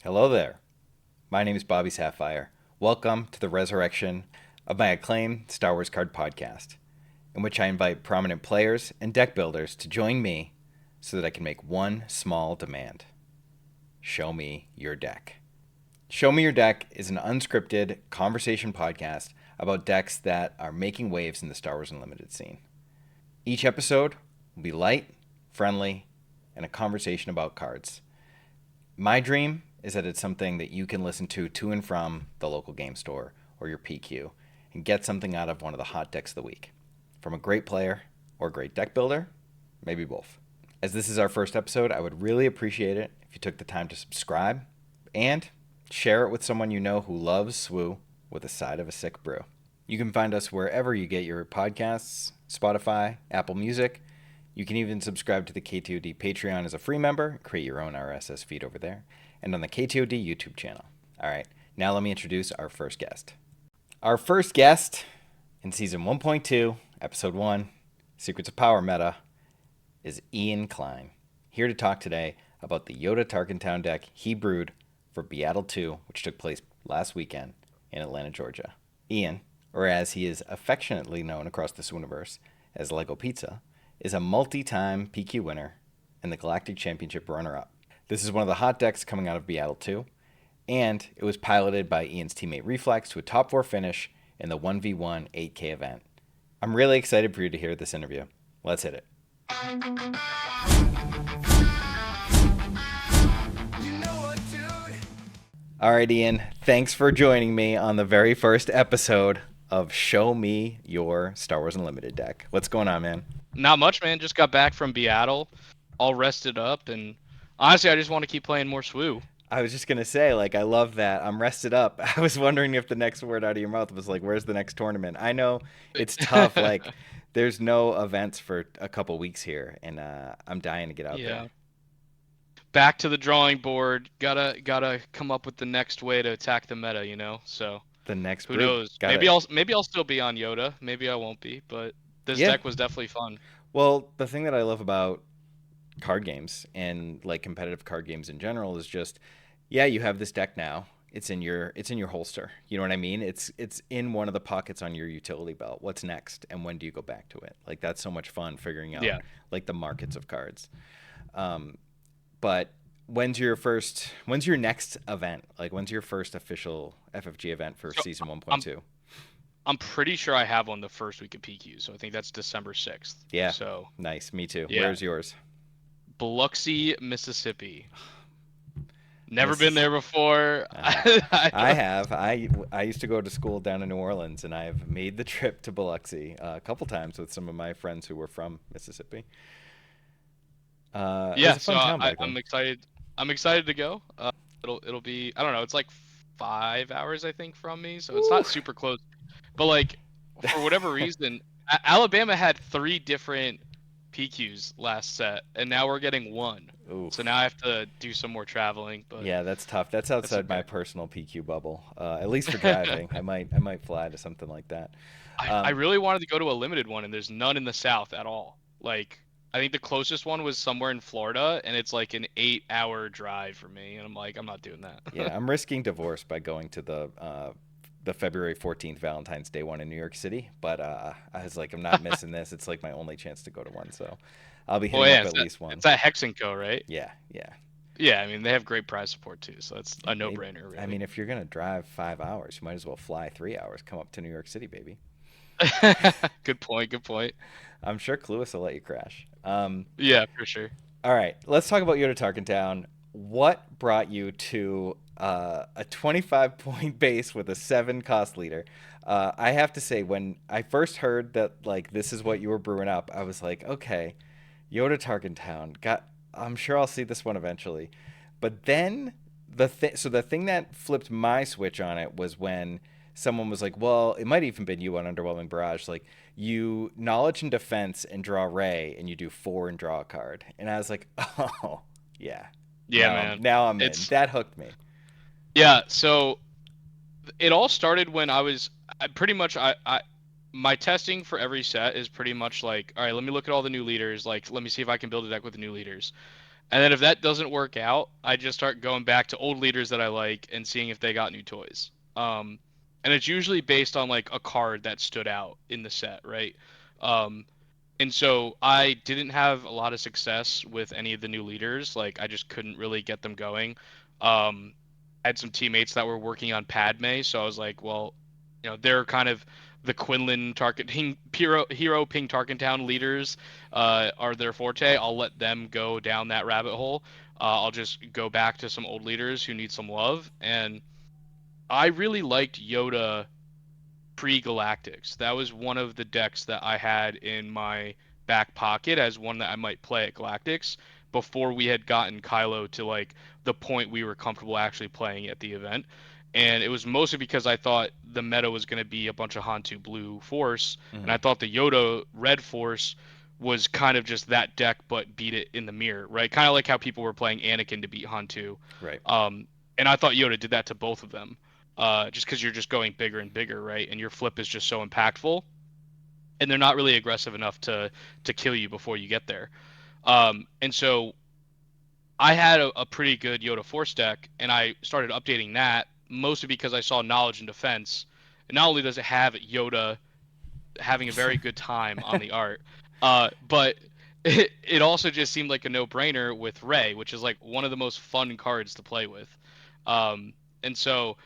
Hello there. My name is BobbySapphire. Welcome to the resurrection of my acclaimed Star Wars card podcast, in which I invite prominent players and deck builders to join me so that I can make one small demand. Show me your deck. Show Me Your Deck is an unscripted conversation podcast about decks that are making waves in the Star Wars Unlimited scene. Each episode will be light, friendly, and a conversation about cards. My dream is that it's something that you can listen to and from the local game store or your PQ and get something out of one of the hot decks of the week. From a great player or great deck builder, maybe both. As this is our first episode, I would really appreciate it if you took the time to subscribe and share it with someone you know who loves SWU with a side of a sick brew. You can find us wherever you get your podcasts, Spotify, Apple Music. You can even subscribe to the KTOD Patreon as a free member, create your own RSS feed over there, and on the KTOD YouTube channel. All right, now let me introduce our first guest. Our first guest in Season 1.2, Episode 1, Secrets of Power Meta, is Ian Klene, here to talk today about the Yoda Tarkintown deck he brewed for BIATL 2, which took place last weekend in Atlanta, Georgia. Ian, or as he is affectionately known across the Swooniverse as Lego Pizza, is a multi-time PQ winner and the Galactic Championship runner-up. This is one of the hot decks coming out of BIATL 2, and it was piloted by Ian's teammate Reflex to a top 4 finish in the 1v1 8K event. I'm really excited for you to hear this interview. Let's hit it. All right, Ian, thanks for joining me on the very first episode of Show Me Your Star Wars Unlimited deck. What's going on, man? Not much, man. Just got back from BIATL, all rested up, and honestly, I just want to keep playing more SWU. I was just going to say, I love that. I'm rested up. I was wondering if the next word out of your mouth was where's the next tournament? I know it's tough. There's no events for a couple weeks here, and I'm dying to get out there. Yeah. Back to the drawing board. Gotta come up with the next way to attack the meta, So The next who brew. knows? Maybe I'll still be on Yoda. Maybe I won't be, but this Yeah. deck was definitely fun. Well, the thing that I love about card games and competitive card games in general is just, yeah, you have this deck now. It's in your holster. You know what I mean? It's in one of the pockets on your utility belt. What's next, and when do you go back to it? That's so much fun figuring out Yeah. the markets of cards. But when's your next event? When's your first official FFG event for So season I'm 1.2? I'm pretty sure I have one the first week of PQ, so I think that's December 6th. Yeah, So nice. Me too. yeah, Where's yours? Biloxi, Mississippi. Never been Mrs. there before. I have. I used to go to school down in New Orleans, and I have made the trip to Biloxi a couple times with some of my friends who were from Mississippi. It was Yeah, a so fun town back then. I'm excited. I'm excited to go. It'll be, I don't know, it's like 5 hours I think from me, so it's Woo! not super close. But like for whatever reason, Alabama had 3 different PQs last set, and now we're getting one. So now Oof. I have to do some more traveling, but Yeah, that's tough. That's that's outside my okay. personal PQ bubble. At least for driving, I might fly to something like that. I Um, really wanted to go to a limited one, and there's none in the South at all. Like, I think the closest one was somewhere in Florida, and it's like an 8-hour drive for me, and I'm like, I'm not doing that. yeah, I'm risking divorce by going to the February 14th Valentine's Day one in New York City, but I was like, I'm not missing this. It's my only chance to go to one, so I'll be Oh hitting yeah, up at least one. it's at Hex and Co, right? Yeah, yeah. Yeah, I mean they have great prize support too, so that's a Maybe, no-brainer, I really. mean, if you're gonna drive 5 hours, you might as well fly 3 hours. Come up to New York City, baby. Good point, good point. I'm sure Clueless will let you crash. Yeah, for sure. All right, let's talk about Yoda Tarkintown. What brought you to a 25 point base with a 7 cost leader? I have to say, when I first heard that this is what you were brewing up, I was like, okay, Yoda Tarkintown. I'm sure I'll see this one eventually. But then the thing that flipped my switch on it was when someone was like, well, it might even been you on Underwhelming Barrage, you knowledge and defense and draw Ray, and you do 4 and draw a card. And I was like, oh yeah, Yeah, man. now I'm in. It's That hooked me. yeah, so it all started when I pretty much I my testing for every set is pretty much like, all right, let me look at all the new leaders, like let me see if I can build a deck with the new leaders. And then if that doesn't work out, I just start going back to old leaders that I like and seeing if they got new toys. And it's usually based on like a card that stood out in the set, right? Um, and so I didn't have a lot of success with any of the new leaders. Like I just couldn't really get them going. I had some teammates that were working on Padme, so I was like, well, they're kind of the Quinlan Tarkin hero Ping Tarkintown leaders are their forte. I'll let them go down that rabbit hole. I'll just go back to some old leaders who need some love, and I really liked Yoda pre-Galactics. That was one of the decks that I had in my back pocket as one that I might play at Galactics before we had gotten Kylo to like the point we were comfortable actually playing at the event. And it was mostly because I thought the meta was going to be a bunch of Hantu blue force, and I Hmm. thought the Yoda red force was kind of just that deck but beat it in the mirror, right? Kind of like how people were playing Anakin to beat Hantu. Right. Um, and I thought Yoda did that to both of them just because you're just going bigger and bigger, right? And your flip is just so impactful, and they're not really aggressive enough to kill you before you get there. And so I had a pretty good Yoda Force deck, and I started updating that mostly because I saw Knowledge and Defense. And not only does it have Yoda having a very good time on the art, but it also just seemed like a no-brainer with Rey, which is like one of the most fun cards to play with. And so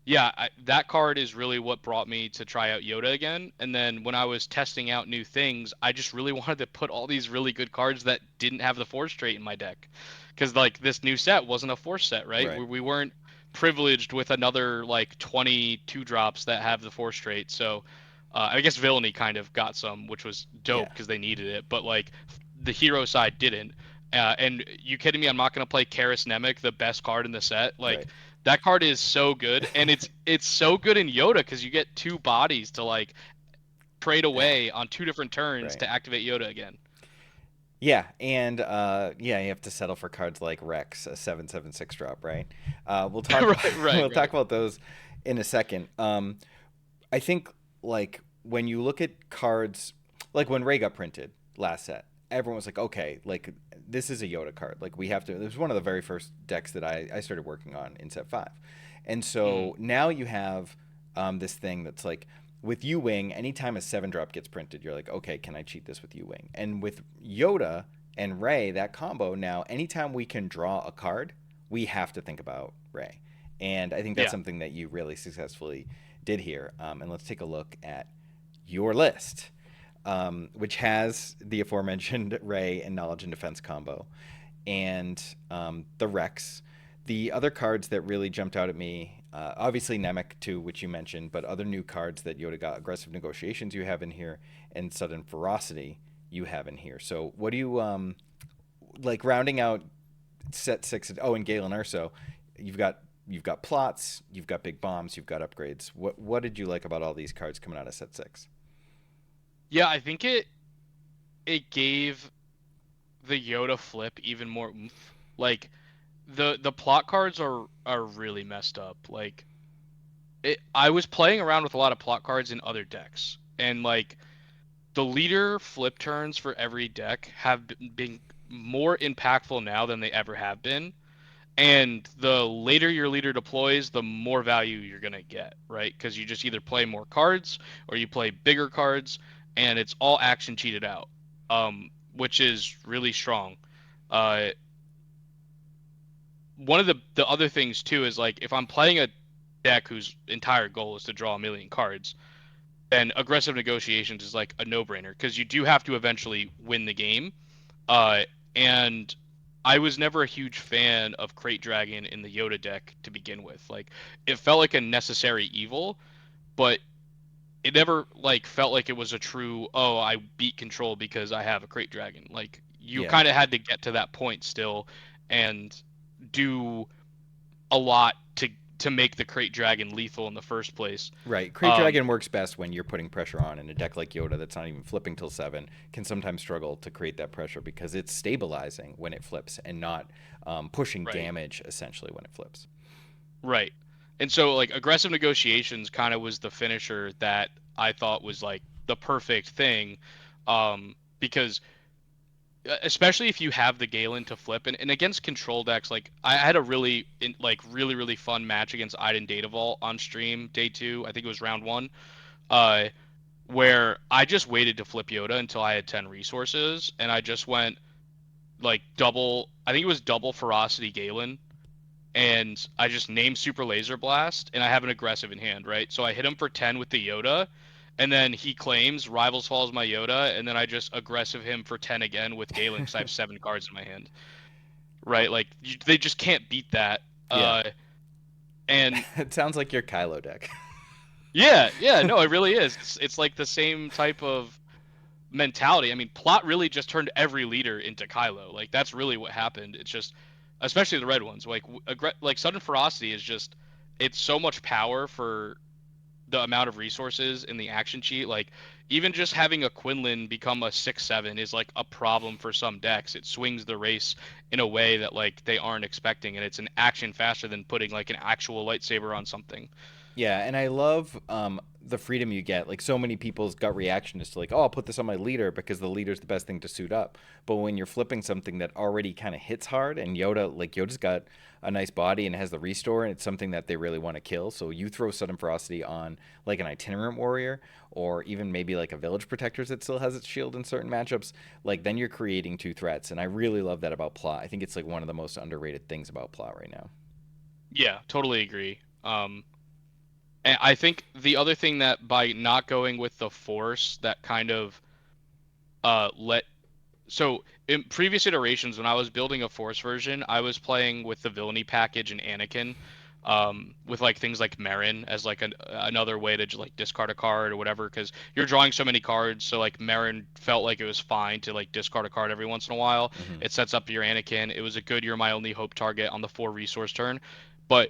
yeah, that card is really what brought me to try out Yoda again. And then when I was testing out new things, I just really wanted to put all these really good cards that didn't have the Force trait in my deck. Because, like, this new set wasn't a Force set, right? Right. We weren't privileged with another, like, 22 drops that have the Force trait. So I guess Villainy kind of got some, which was Yeah. dope because they needed it. But, like, the hero side didn't. And you kidding me? I'm not going to play Karis Nemec, the best card in the set. Like, Right. that card is so good, and it's so good in Yoda because you get two bodies to like trade away on two different turns Right. to activate Yoda again. Yeah, and yeah, you have to settle for cards like Rex, a 7/7/6 drop, right? We'll talk Right, right, we'll talk right. about those in a second. I think like when you look at cards, like when Ray got printed last set, everyone was like, okay, like this is a Yoda card. Like we have to. It was one of the very first decks that I started working on in set five, and Mm, so now you have this thing that's like with U Wing. Anytime a 7 drop gets printed, you're like, okay, can I cheat this with U Wing? And with Yoda and Ray, that combo now, anytime we can draw a card, we have to think about Ray. And I think that's yeah. something that you really successfully did here. And let's take a look at your list, which has the aforementioned Ray and Knowledge and Defense combo, and the Rex. The other cards that really jumped out at me, obviously Nemec too, which you mentioned, but other new cards that Yoda got, Aggressive Negotiations you have in here, and Sudden Ferocity you have in here. So what do you like rounding out set six? Oh, and Galen Urso, you've got plots, you've got big bombs, you've got upgrades. What did you like about all these cards coming out of set six? Yeah, I think it gave the Yoda flip even more oomph. Like the plot cards are really messed up. Like I was playing around with a lot of plot cards in other decks, and like the leader flip turns for every deck have been more impactful now than they ever have been. And the later your leader deploys, the more value you're going to get, right? Because you just either play more cards or you play bigger cards, and it's all action cheated out, which is really strong. Uh, One of the other things too is like if I'm playing a deck whose entire goal is to draw a million cards, then aggressive negotiations is like a no-brainer because you do have to eventually win the game. Uh, and I was never a huge fan of Crate Dragon in the Yoda deck to begin with. Like, it felt like a necessary evil, but it never like felt like it was a true, oh, I beat control because I have a Crate Dragon. Like, you Yeah. kind of had to get to that point still and do a lot to make the Crate Dragon lethal in the first place. Right. Crate Um, Dragon works best when you're putting pressure on, and a deck like Yoda that's not even flipping till 7 can sometimes struggle to create that pressure because it's stabilizing when it flips and not pushing right. damage essentially when it flips. Right. And so like aggressive negotiations kind of was the finisher that I thought was like the perfect thing because especially if you have the Galen to flip, and against control decks, like I had a really fun match against Iden Datavault on stream day two. I think it was round one. Uh, where I just waited to flip Yoda until I had 10 resources, and I just went like double. I think it was double Ferocity Galen, and I just named Super Laser Blast, and I have an aggressive in hand, right? So I hit him for 10 with the Yoda, and then he claims Rivals Falls my Yoda, and then I just aggressive him for 10 again with Galen because I have 7 cards in my hand, right? Like they just can't beat that. Yeah. And It sounds like your Kylo deck. yeah, yeah, no, it really is. It's like the same type of mentality. I mean, plot really just turned every leader into Kylo. Like that's really what happened. It's just, especially the red ones. Like sudden ferocity is just, it's so much power for the amount of resources in the action sheet. Like even just having a Quinlan become a 6/7 is like a problem for some decks. It swings the race in a way that like they aren't expecting, and it's an action faster than putting like an actual lightsaber on something. Yeah, and I love the freedom you get. Like so many people's gut reaction is to like, oh, I'll put this on my leader because the leader's the best thing to suit up. But when you're flipping something that already kind of hits hard, and Yoda's got a nice body and has the restore, and it's something that they really want to kill. So you throw sudden ferocity on like an itinerant warrior, or even maybe like a village protectors that still has its shield in certain matchups. Like then you're creating two threats, and I really love that about plot. I think it's like one of the most underrated things about plot right now. Yeah, totally agree. And I think the other thing that by not going with the force that kind of let so in previous iterations when I was building a force version, I was playing with the villainy package and Anakin, with like things like Marin as like another way to just like discard a card or whatever, because you're drawing so many cards. So like Marin felt like it was fine to like discard a card every once in a while. Hmm. It sets up your Anakin. It was a good "you're my only hope" target on the 4 resource turn, but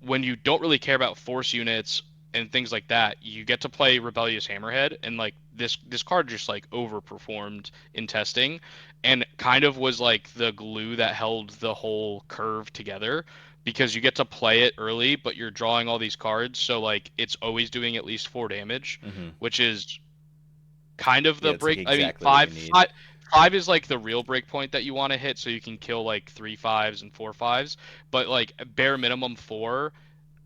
when you don't really care about force units and things like that, you get to play Rebellious Hammerhead, and like this card just like overperformed in testing, and kind of was like the glue that held the whole curve together, because you get to play it early, but you're drawing all these cards, so like it's always doing at least 4 damage, Hmm. which is kind of Yeah, the it's like break. I mean, exactly what you need. five is like the real break point that you want to hit, so you can kill like 3 5s and 4 5s. But like bare minimum 4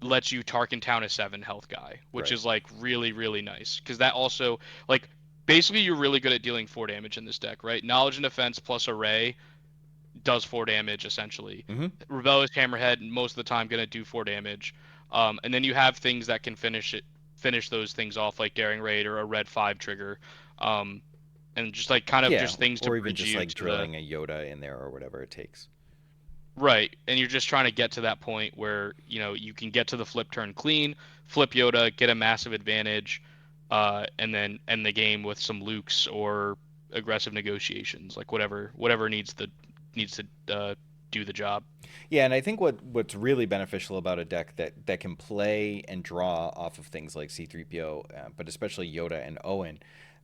lets you Tarkintown a 7 health guy, which Right. is like really nice because that also like basically you're really good at dealing 4 damage in this deck, right? Knowledge and defense plus array does 4 damage essentially. Hmm. Rebellious Hammerhead most of the time gonna do 4 damage, and then you have things that can finish those things off like Daring Raid or a red 5 trigger, um, and just like kind of Yeah, just things to or even bridge just you like to the drilling a Yoda in there or whatever it takes. right, and you're just trying to get to that point where you can get to the flip turn clean, flip Yoda, get a massive advantage, and then end the game with some Lukes or aggressive negotiations, like whatever needs to do the job. Yeah, and I think what's really beneficial about a deck that can play and draw off of things like C3PO, but especially Yoda and Owen,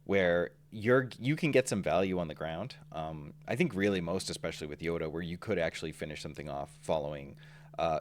where you can get some value on the ground. I think really most especially with Yoda, where you could actually finish something off following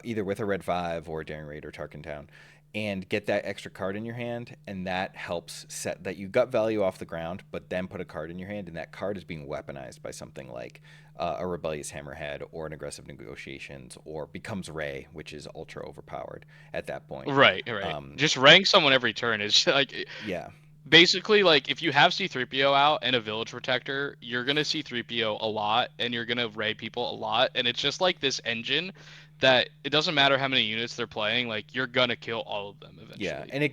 either with a red five or Daring Raid or Tarkintown, and get that extra card in your hand, and that helps set that you got value off the ground, but then put a card in your hand, and that card is being weaponized by something like a rebellious hammerhead or an aggressive negotiations, or becomes Ray, which is ultra overpowered at that point. Right. Um, Just rank someone every turn is like yeah, basically like if you have C3PO out and a village protector, you're gonna C3PO a lot and you're gonna ray people a lot, and it's just like this engine that it doesn't matter how many units they're playing, like you're gonna kill all of them yeah, eventually. and it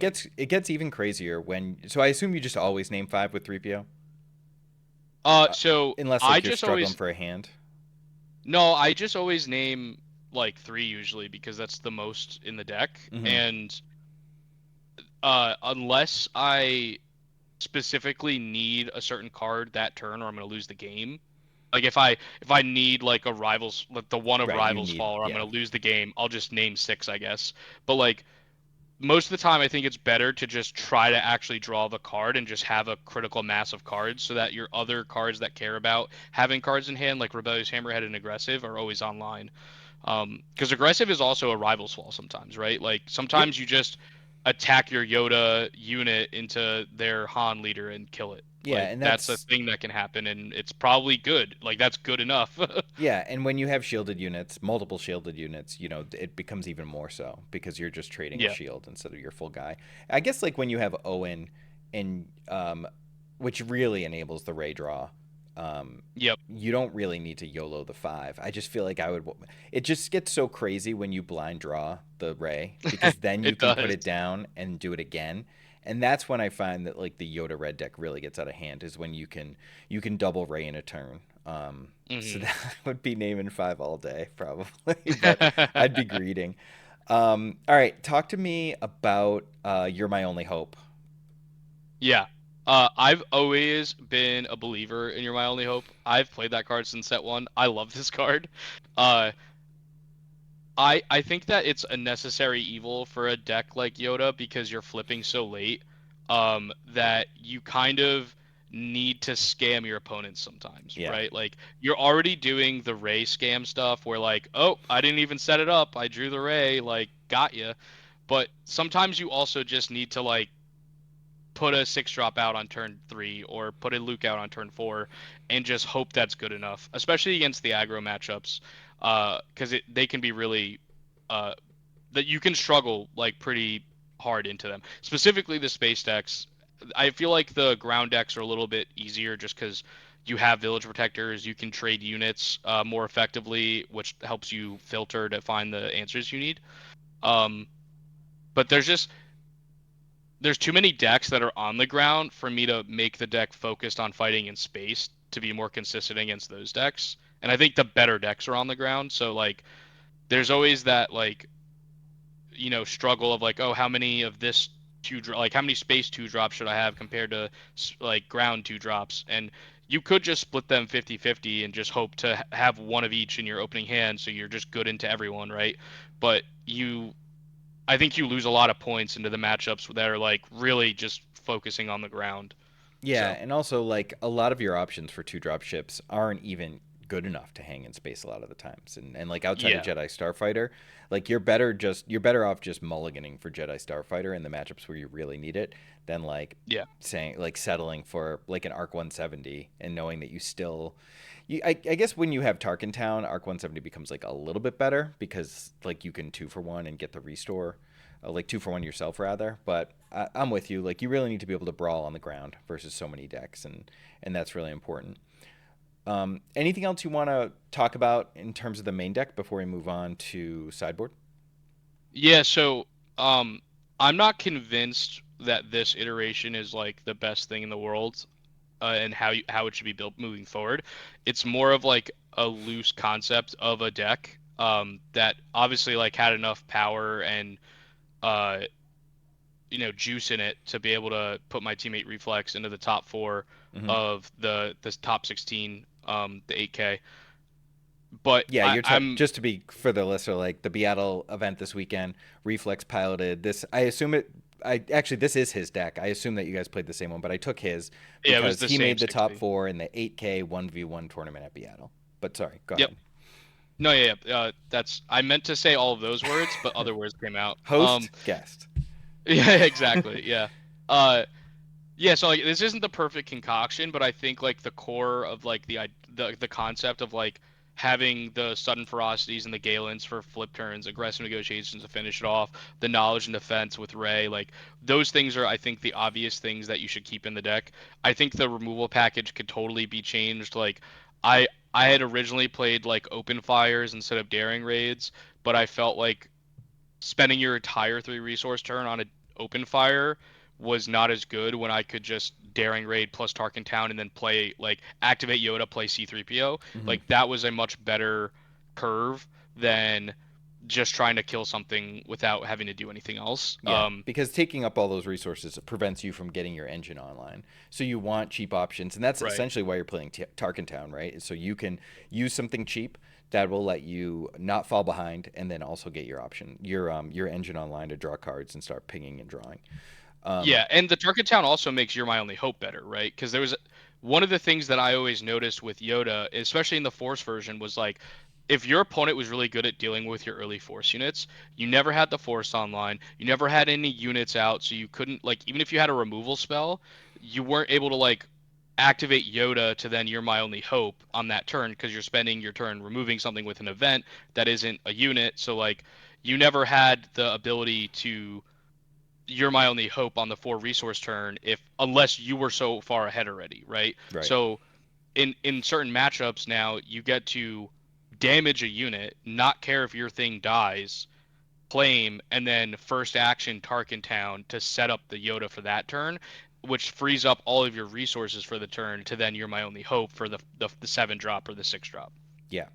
gets even crazier when. So I assume you just always name five with 3PO, So unless I like you're just struggling always for a hand. no, I just always name like 3 usually because that's the most in the deck, Hmm. and unless I specifically need a certain card that turn or I'm gonna lose the game. Like if I need like a rivals like the one of Right, you rivals need, fall or I'm yeah. gonna lose the game, I'll just name 6, I guess. But like most of the time I think it's better to just try to actually draw the card and just have a critical mass of cards so that your other cards that care about having cards in hand, like Rebellious Hammerhead and Aggressive, are always online. Because aggressive is also a rival's fall sometimes, right? Like Yep. sometimes you just attack your Yoda unit into their Han leader and kill it. Yeah, Like and that's a that's thing that can happen, and it's probably good. Like that's good enough. yeah, and when you have shielded units, multiple shielded units, it becomes even more so because you're just trading a Yeah. shield instead of your full guy. I guess like when you have Owen and which really enables the ray draw. Um, Yep. you don't really need to YOLO the 5. I just feel like I would. It just gets so crazy when you blind draw the ray because then you It can put does. it down and do it again. And that's when I find that like the Yoda red deck really gets out of hand is when you can double ray in a turn. So Hmm. that would be name and 5 all day probably, but I'd be greeting. All right, talk to me about You're My Only Hope. Yeah. I've always been a believer in You're My Only Hope. I've played that card since set one. I love this card. Uh, I think that it's a necessary evil for a deck like Yoda because you're flipping so late, that you kind of need to scam your opponents sometimes, Yeah. right? Like you're already doing the Ray scam stuff where like, oh, I didn't even set it up. I drew the Ray, like got you. But sometimes you also just need to like put a 6 drop out on turn 3 or put a Luke out on turn 4 and just hope that's good enough, especially against the aggro matchups, because they can be really uh, that you can struggle like pretty hard into them. Specifically the space decks. I feel like the ground decks are a little bit easier just because you have village protectors, you can trade units more effectively, which helps you filter to find the answers you need. Um, but there's too many decks that are on the ground for me to make the deck focused on fighting in space to be more consistent against those decks. And I think the better decks are on the ground. So like there's always that like struggle of like, oh, how many of this like how many space 2 drops should I have compared to like ground 2 drops? And you could just split them 50-50 and just hope to have one of each in your opening hand so you're just good into everyone, right? But I think you lose a lot of points into the matchups that are like really just focusing on the ground. Yeah, So and also like a lot of your options for two drop ships aren't even good enough to hang in space a lot of the times. And like outside of yeah, Jedi Starfighter, like you're better off just mulliganing for Jedi Starfighter in the matchups where you really need it than like yeah, saying like settling for like an Arc 170 and knowing that you still I guess when you have Tarkintown, Arc 170 becomes like a little bit better because like you can 2 for 1 and get the restore, like 2 for 1 yourself rather. But I'm with you. Like you really need to be able to brawl on the ground versus so many decks, and that's really important. Anything else you want to talk about in terms of the main deck before we move on to sideboard? yeah. So I'm not convinced that this iteration is like the best thing in the world, and how it should be built moving forward. It's more of like a loose concept of a deck that obviously like had enough power and uh, juice in it to be able to put my teammate Reflex into the top four Mm-hmm. of the top 16, the 8K. But Yeah, I, you're I'm just to be for the listener, like the BIATL event this weekend. Reflex piloted this. I assume it. I actually this is his deck. I assume that you guys played the same one, but I took his yeah, it was because the he same made the top 60. 4 in the 8K 1v1 tournament at BIATL. But sorry, go Yep. ahead. No, yeah, yeah. That's I meant to say all of those words, but other words came out. Host guest. Yeah, exactly. Yeah. Uh, Yeah, so like this isn't the perfect concoction, but I think like the core of like the concept of like having the sudden ferocities and the Galens for flip turns, aggressive negotiations to finish it off, the knowledge and defense with Ray, like those things are I think the obvious things that you should keep in the deck. I think the removal package could totally be changed. Like I had originally played like open fires instead of daring raids, but I felt like spending your entire 3 resource turn on an open fire was not as good when I could just daring raid plus Tarkin Town and then play like activate Yoda, play C3PO. Mm-hmm. Like that was a much better curve than just trying to kill something without having to do anything else. Yeah, because taking up all those resources prevents you from getting your engine online. So you want cheap options, and that's Right. essentially why you're playing Tarkentown, right? So you can use something cheap that will let you not fall behind, and then also get your engine online to draw cards and start pinging and drawing. Um, Yeah, and the Target Town also makes You're My Only Hope better, right? Because there was one of the things that I always noticed with Yoda, especially in the Force version, was like if your opponent was really good at dealing with your early force units, you never had the force online, you never had any units out, so you couldn't like even if you had a removal spell, you weren't able to like activate Yoda to then you're my only hope on that turn because you're spending your turn removing something with an event that isn't a unit. So like you never had the ability to you're my only hope on the 4 resource turn if unless you were so far ahead already, right? Right. So in certain matchups now you get to damage a unit, not care if your thing dies, claim, and then first action Tarkintown to set up the Yoda for that turn, which frees up all of your resources for the turn to then you're my only hope for the 7 drop or the 6 drop. Yeah.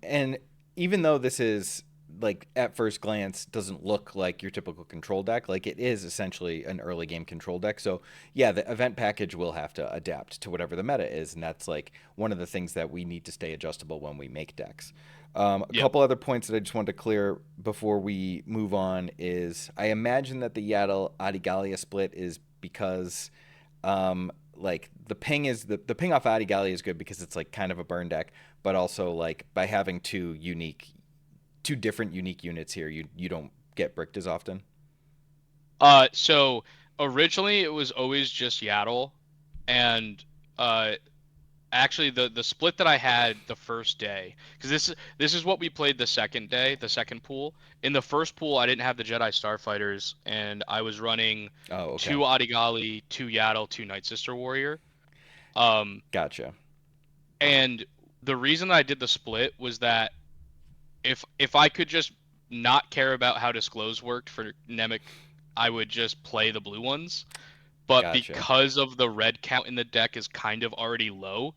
And even though this is like at first glance doesn't look like your typical control deck, like it is essentially an early game control deck. So yeah, the event package will have to adapt to whatever the meta is, and that's like one of the things that we need to stay adjustable when we make decks. A Yep. couple other points that I just wanted to clear before we move on is I imagine that the Yaddle Adigalia split is because like the ping off Adigalia is good because it's like kind of a burn deck, but also like by having two different unique units here, you don't get bricked as often. So originally it was always just Yaddle, and uh actually the split that I had the first day, because this is what we played the second day, the second pool. In the first pool, I didn't have the Jedi Starfighters, and I was running Oh, two okay, Adigali, two Yaddle, two Night Sister Warrior. Um, gotcha, and the reason I did the split was that if I could just not care about how Disclose worked for Nemec, I would just play the blue ones. But gotcha, because of the red count in the deck is kind of already low,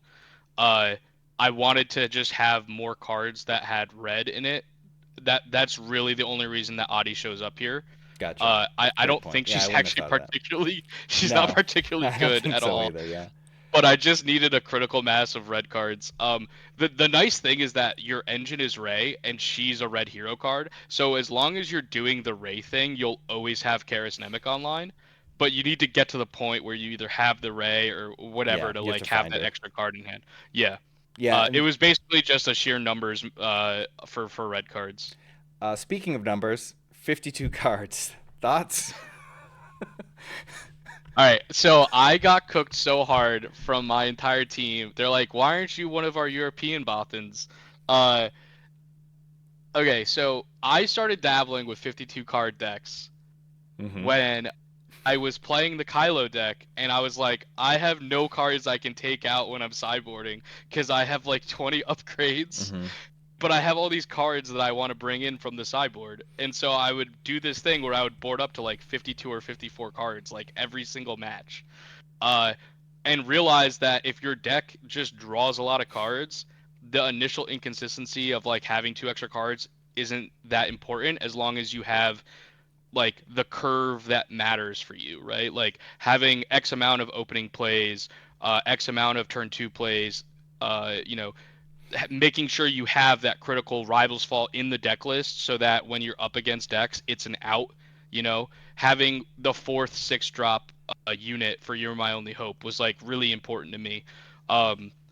uh, I wanted to just have more cards that had red in it. That's really the only reason that Adi shows up here. gotcha. I Great don't point. think Yeah, I she's wouldn't have actually thought of that. particularly she's not No, particularly I don't good think at so all. either. Yeah, But I just needed a critical mass of red cards. The nice thing is that your engine is Ray and she's a red hero card. So as long as you're doing the Ray thing, you'll always have Karis Nemec online. But you need to get to the point where you either have the Ray or whatever yeah, to you have to like have find that her. extra card in hand. Yeah. Yeah, It and was basically just a sheer numbers for red cards. speaking of numbers, 52 cards. Thoughts? All right, so I got cooked so hard from my entire team. They're like, "Why aren't you one of our European Bothans?" Uh, okay, so I started dabbling with 52 card decks Mm-hmm. when I was playing the Kylo deck, and I was like, I have no cards I can take out when I'm sideboarding because I have like 20 upgrades, Mm-hmm. but I have all these cards that I want to bring in from the sideboard. And so I would do this thing where I would board up to like 52 or 54 cards like every single match. Uh, and realize that if your deck just draws a lot of cards, the initial inconsistency of like having 2 extra cards isn't that important as long as you have like the curve that matters for you, right? Like having X amount of opening plays, X amount of turn 2 plays, you know, making sure you have that critical rivals fall in the deck list so that when you're up against decks, it's an out. You know, having the fourth 6 drop unit for You're My Only Hope was like really important to me.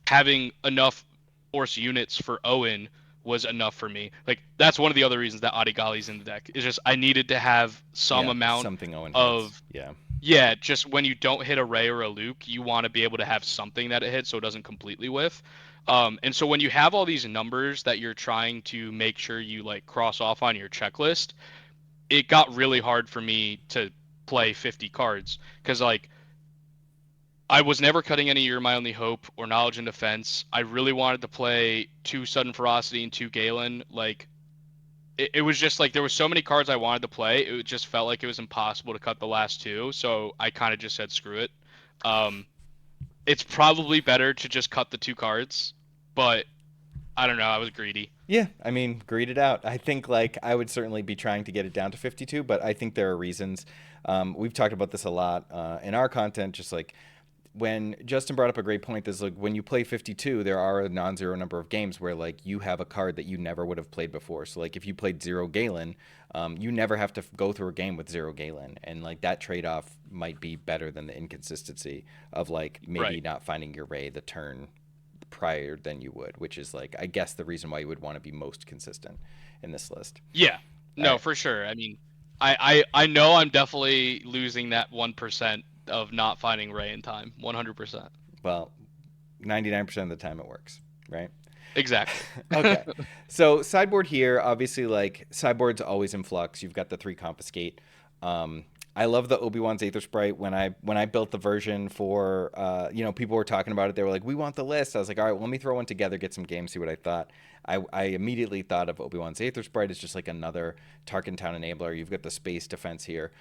Having enough force units for Owen was enough for me. Like that's one of the other reasons that Adigali's in the deck. Is just I needed to have some Yeah, amount something Owen hits. of Yeah. yeah, just when you don't hit a Ray or a Luke, you want to be able to have something that it hits so it doesn't completely whiff. And so when you have all these numbers that you're trying to make sure you like cross off on your checklist, it got really hard for me to play 50 cards because like I was never cutting any You're My Only Hope or Knowledge and Defense. I really wanted to play 2 Sudden Ferocity and 2 Galen. Like it was just like there were so many cards I wanted to play. It just felt like it was impossible to cut the last 2. So I kind of just said screw it. Um, it's probably better to just cut the 2 cards, but I don't know. I was greedy. Yeah, I mean, greed it out. I think like I would certainly be trying to get it down to 52, but I think there are reasons. We've talked about this a lot in our content. Just like when Justin brought up a great point, is like when you play 52, there are a non-zero number of games where like you have a card that you never would have played before. So like if you played zero Galen, you never have to go through a game with zero Galen, and like that trade-off might be better than the inconsistency of like maybe Right. not finding your Ray the turn prior than you would, which is like I guess the reason why you would want to be most consistent in this list. Yeah. All No, right. for sure. I mean, I know I'm definitely losing that 1% of not finding Ray in time. 100%. Well, 99% of the time it works, right? Exactly. Okay. So sideboard here, obviously, like sideboard's always in flux. You've got the three confiscate. Um, I love the Obi-Wan's Aether Sprite. When I built the version for, people were talking about it. They were like, "We want the list." I was like, "All right, well, let me throw one together, get some games, see what I thought." I immediately thought of Obi-Wan's Aether Sprite as just like another Tarkintown enabler. You've got the space defense here.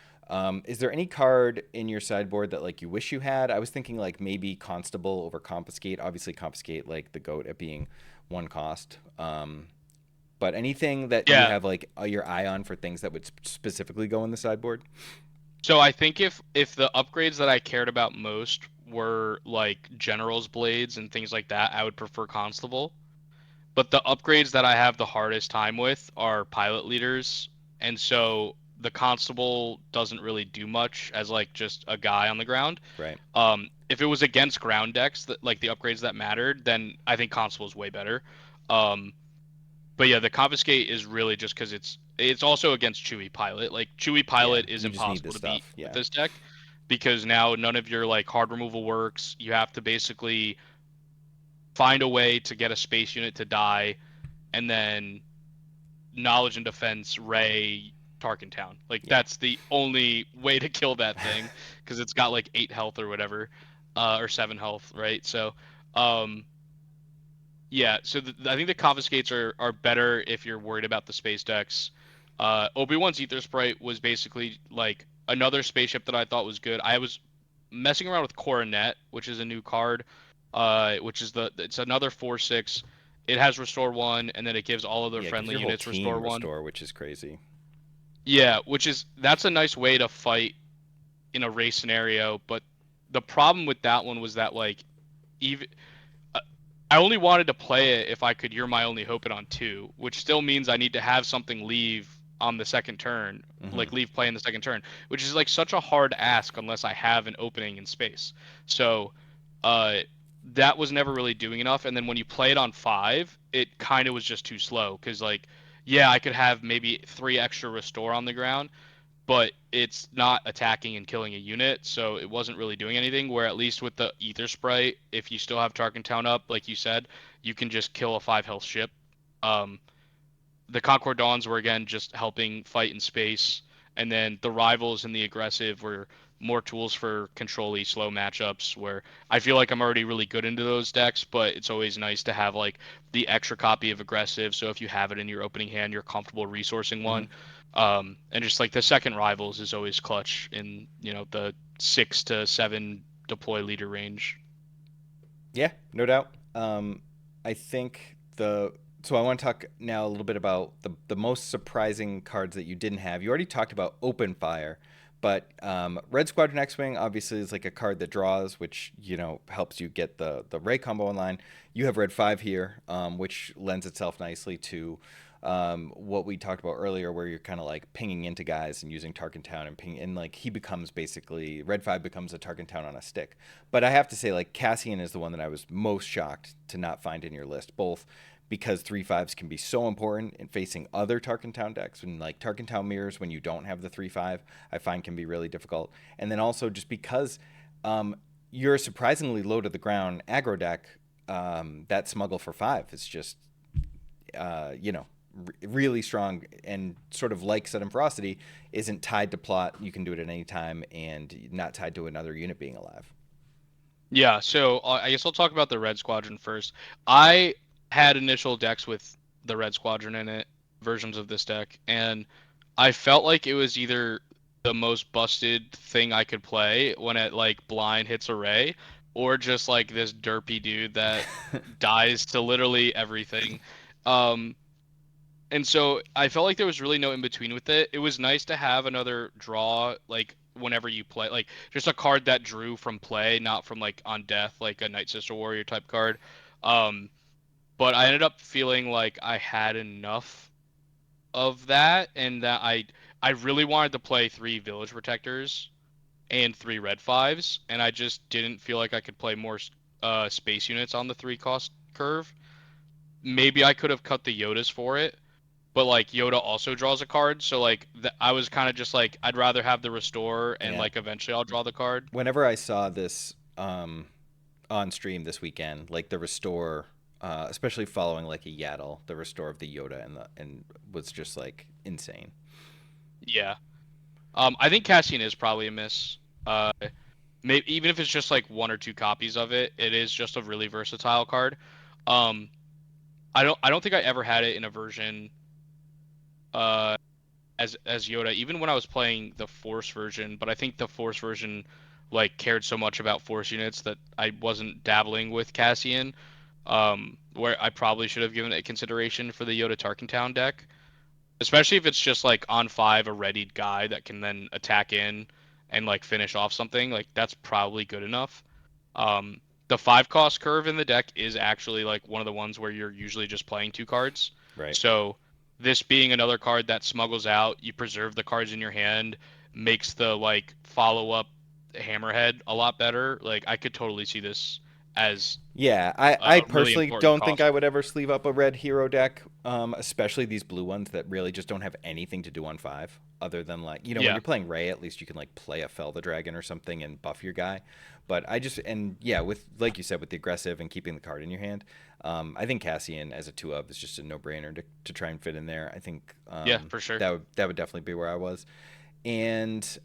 Is there any card in your sideboard that like you wish you had? I was thinking like maybe Constable over Confiscate. Obviously, Confiscate like the goat at being one cost. But anything that you Yeah. have like your eye on for things that would specifically go in the sideboard? So I think if the upgrades that I cared about most were like General's Blades and things like that, I would prefer Constable. But the upgrades that I have the hardest time with are pilot leaders, and so the Constable doesn't really do much as like just a guy on the ground. Right. If it was against ground decks that like the upgrades that mattered, then I think Constable is way better. Um, but yeah, the confiscate is really just because it's also against Chewy Pilot. Like Chewy Yeah. Pilot is You just need impossible this to beat stuff. with Yeah. this deck because now none of your like hard removal works. You have to basically find a way to get a space unit to die, and then knowledge and defense Ray Tarkintown. Like Yeah. that's the only way to kill that thing because it's got like 8 health or whatever, or 7 health, right? So, um, yeah, so I think the confiscates are better if you're worried about the space decks. Obi-Wan's Ether Sprite was basically like another spaceship that I thought was good. I was messing around with Coronet, which is a new card, which is it's another 4/6. It has Restore 1, and then it gives all other Yeah. It gives friendly your whole units Restore team 1. restore, which is crazy. Yeah, that's a nice way to fight in a race scenario, but the problem with that one was that like even uh, I only wanted to play it if I could You're My Only Hope it on 2, which still means I need to have something leave on the second turn, Hmm. like leave play in the second turn, which is like such a hard ask unless I have an opening in space. So, uh, that was never really doing enough. And then when you play it on 5, it kind of was just too slow because like, yeah, I could have maybe 3 extra restore on the ground, but it's not attacking and killing a unit, so it wasn't really doing anything. Where at least with the Ether Sprite, if you still have Tarkentown up, like you said, you can just kill a 5 health ship. Um, the Concord Dawns were again just helping fight in space, and then the rivals and the aggressive were more tools for control-y slow matchups. Where I feel like I'm already really good into those decks, but it's always nice to have like the extra copy of aggressive. So if you have it in your opening hand, you're comfortable resourcing Hmm. one. And just like the second rivals is always clutch in the 6 to 7 deploy leader range. Yeah. No doubt. I think the so I want to talk now a little bit about the most surprising cards that you didn't have. You already talked about Open Fire, but Red Squadron X-Wing obviously is like a card that draws, which helps you get the Ray combo online. You have Red 5 here, which lends itself nicely to what we talked about earlier, where you're kind of like pinging into guys and using Tarkintown and ping, and like he becomes basically Red 5 becomes a Tarkintown on a stick. But I have to say, like Cassian is the one that I was most shocked to not find in your list, both because 3/5s can be so important in facing other Tarkintown decks, and like Tarkintown mirrors when you don't have the 3/5, I find can be really difficult. And then also just because um, you're surprisingly low to the ground aggro deck, that smuggle for 5 is just uh, you know really strong, and sort of like Sudden Ferocity isn't tied to plot. You can do it at any time and not tied to another unit being alive. Yeah, so I guess I'll talk about the Red Squadron first. I had initial decks with the Red Squadron in it, versions of this deck, and I felt like it was either the most busted thing I could play when it like blind hits array, or just like this derpy dude that dies to literally everything. Um, and so I felt like there was really no in between with it. It was nice to have another draw, like whenever you play, like just a card that drew from play, not from like on death, like a Night Sister Warrior type card. Um, but I ended up feeling like I had enough of that, and that I really wanted to play 3 Village Protectors and 3 Red 5s, and I just didn't feel like I could play more space units on the 3 cost curve. Maybe I could have cut the Yodas for it, but like Yoda also draws a card, so like I was kind of just like I'd rather have the restore and Yeah. like eventually I'll draw the card. Whenever I saw this on stream this weekend, like the restore, especially following like a Yaddle, the restore of the Yoda and was just like insane. Yeah. I think Cassian is probably a miss. Uh, maybe even if it's just like one or two copies of it, it is just a really versatile card. Um, I don't think I ever had it in a version uh as Yoda, even when I was playing the Force version, but I think the Force version like cared so much about Force units that I wasn't dabbling with Cassian. Where I probably should have given it consideration for the Yoda Tarkintown deck. Especially if it's just like on five a readied guy that can then attack in and like finish off something, like that's probably good enough. Um, the 5 cost curve in the deck is actually like one of the ones where you're usually just playing 2 cards. Right. So this being another card that smuggles out, you preserve the cards in your hand, makes the like follow up hammerhead a lot better. Like I could totally see this as Yeah, I a really personally important don't think cost I would curve. ever sleeve up a red hero deck, especially these blue ones that really just don't have anything to do on five, other than like, when Yeah. you're playing Ray, at least you can like play a Fell the Dragon or something and buff your guy. But I just, and yeah, with, like you said, with the aggressive and keeping the card in your hand, I think Cassian as a 2 of is just a no brainer to try and fit in there. I think Yeah, for sure. that would definitely be where I was. And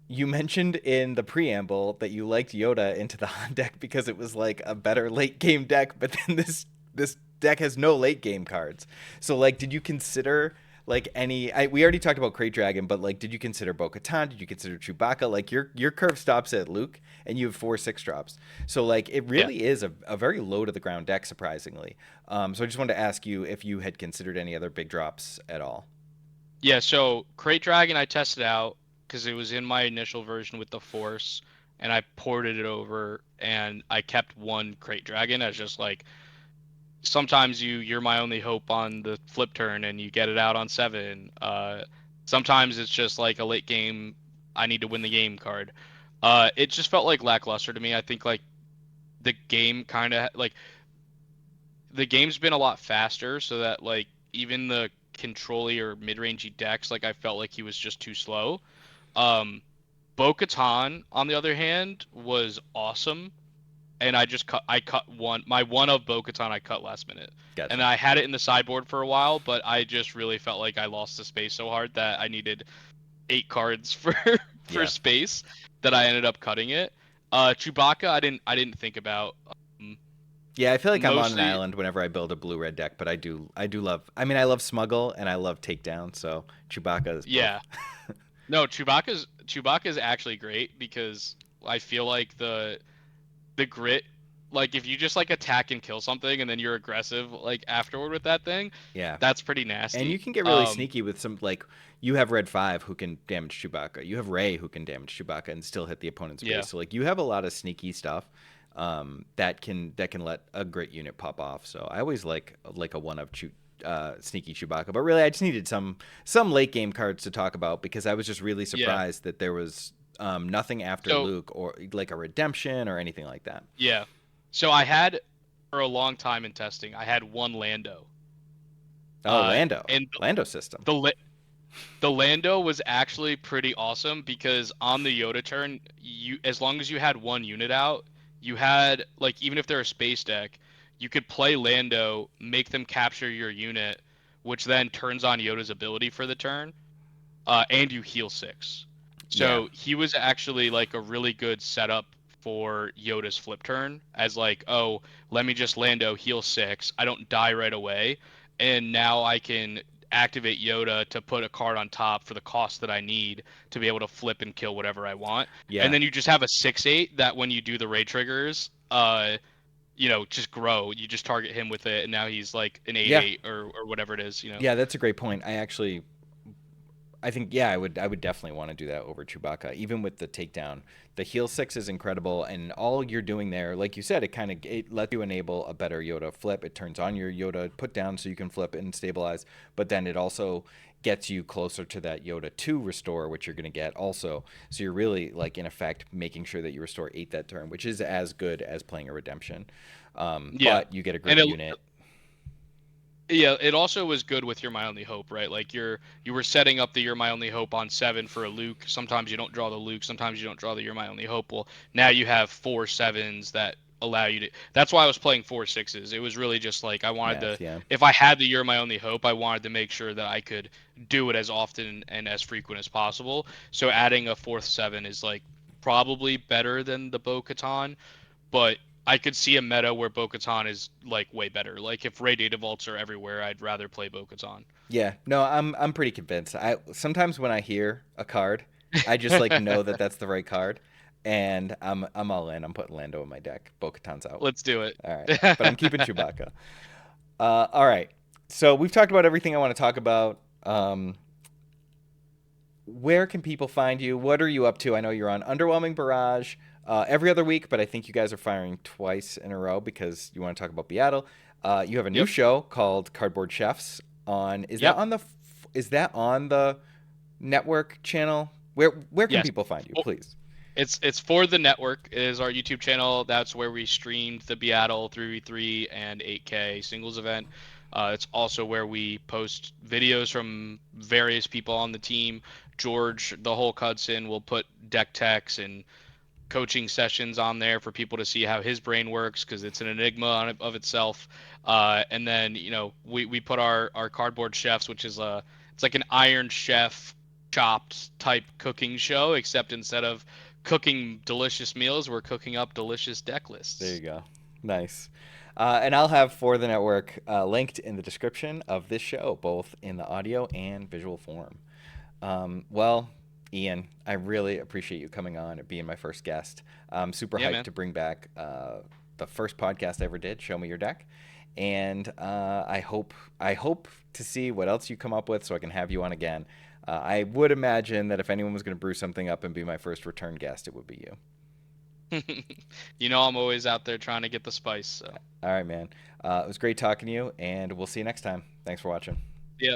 you mentioned in the preamble that you liked Yoda into the Han deck because it was like a better late game deck, but then this deck has no late game cards. So like, did you consider like any? We already talked about Crate Dragon, but like, did you consider Bo-Katan? Did you consider Chewbacca? Like your curve stops at Luke, and you have 4 6 drops. So like, it Yeah. really is a very low to the ground deck, surprisingly. So I just wanted to ask you if you had considered any other big drops at all. Yeah, so Crate Dragon I tested out because it was in my initial version with the Force, and I ported it over, and I kept one Crate Dragon as just like sometimes you're my only hope on the flip turn, and you get it out on 7. Sometimes it's just like a late game I need to win the game card. It just felt like lackluster to me. I think like the game kind of like the game's been a lot faster, so that like even the controlly or mid-rangey decks, like I felt like he was just too slow. Um, Bo-Katan, on the other hand, was awesome, and I cut my one of Bo-Katan I cut last minute, and Gotcha. I had it in the sideboard for a while, but I just really felt like I lost the space so hard that I needed 8 cards for for Yeah. space that I ended up cutting it. Chewbacca, I didn't think about. Um, Yeah, I feel like I'm on an Mostly, island whenever I build a blue red deck, but I do love. I mean, I love Smuggle and I love Takedown, so Chewbacca is both. yeah. No, Chewbacca's actually great because I feel like the grit, like if you just like attack and kill something and then you're aggressive like afterward with that thing, Yeah, that's pretty and you nasty. can get really sneaky with some like you have Red 5 who can damage Chewbacca. You have Ray who can damage Chewbacca and still hit the opponent's base. Yeah. So like you have a lot of sneaky stuff that can let a grit unit pop off. So I always like a one of sneaky Chewbacca. But really, I just needed some late game cards to talk about because I was just really Yeah. surprised that there was nothing after So, Luke or like a redemption or anything like that. yeah. So I had for a long time in testing, I had one Lando. Oh, Lando, And Lando system. the La- the Lando was actually pretty awesome because on the Yoda turn, you as long as you had one unit out, you had like even if they're a space deck, you could play Lando, make them capture your unit, which then turns on Yoda's ability for the turn, and you heal 6. Yeah, So he was actually like a really good setup for Yoda's flip turn as like, oh, let me just Lando heal 6. I don't die right away, and now I can activate Yoda to put a card on top for the cost that I need to be able to flip and kill whatever I want. And yeah, then you just have a 6/8 that when you do the ray triggers, just grow. You just target him with it, and now he's like an eight yeah. eight or whatever it is. Yeah, that's a great point. I think yeah, I would definitely want to do that over Chewbacca, even with the takedown. The heel six is incredible, and all you're doing there, like you said, it lets you enable a better Yoda flip. It turns on your Yoda put down so you can flip and stabilize, but then it also gets you closer to that Yoda 2 restore, which you're going to get also. So you're really like in effect making sure that you restore 8 that turn, which is as good as playing a redemption. Yeah, But you get a and great unit. yeah, it also was good with You're My Only Hope, right? Like you were setting up the You're My Only Hope on 7 for a Luke. Sometimes you don't draw the Luke, sometimes you don't draw the You're My Only Hope. Well, now you have 4 7s that allow you to. That's why I was playing 4 6s. It was really just like I wanted to. Math, yeah. If I had the You're My Only Hope, I wanted to make sure that I could do it as often and as frequent as possible. So adding a fourth 7 is like probably better than the Bo-Katan, but I could see a meta where Bo-Katan is like way better. Like if Radiative Vaults are everywhere, I'd rather play Bo-Katan. Yeah, no, I'm pretty convinced. I sometimes when I hear a card, I just like know that that's the right card, and I'm all in. I'm putting Lando in my deck. Bo-Katan's out. Let's do it. All right, but I'm keeping Chewbacca. All right. So we've talked about everything I want to talk about. Where can people find you? What are you up to? I know you're on Underwhelming Barrage every other week, but I think you guys are firing twice in a row because you want to talk about BIATL. You have a new Yep. show called Cardboard Chefs on. Yep. Is that on the network channel? Where can Yes. people find you, Well, please? it's for the network. It is our YouTube channel. That's where we streamed the BIATL 3v3 and 8K singles event. It's also where we post videos from various people on the team. George, the whole Hudson, will put deck techs and coaching sessions on there for people to see how his brain works because it's an enigma of itself. And then we put our cardboard chefs, which is it's like an Iron Chef chopped type cooking show, except instead of cooking delicious meals, we're cooking up delicious deck There lists. you go. Nice. And I'll have For the Network linked in the description of this show, both in the audio and visual form. Well, Ian, I really appreciate you coming on and being my first guest. I'm super Yeah, hyped man. to bring back the first podcast I ever did, Show Me Your Deck, and I hope to see what else you come up with so I can have you on again. I would imagine that if anyone was going to brew something up and be my first return guest, it would be you. I'm always out there trying to get the spice. So, All right, man. It was great talking to you, and we'll see you next time. Thanks for watching. yeah.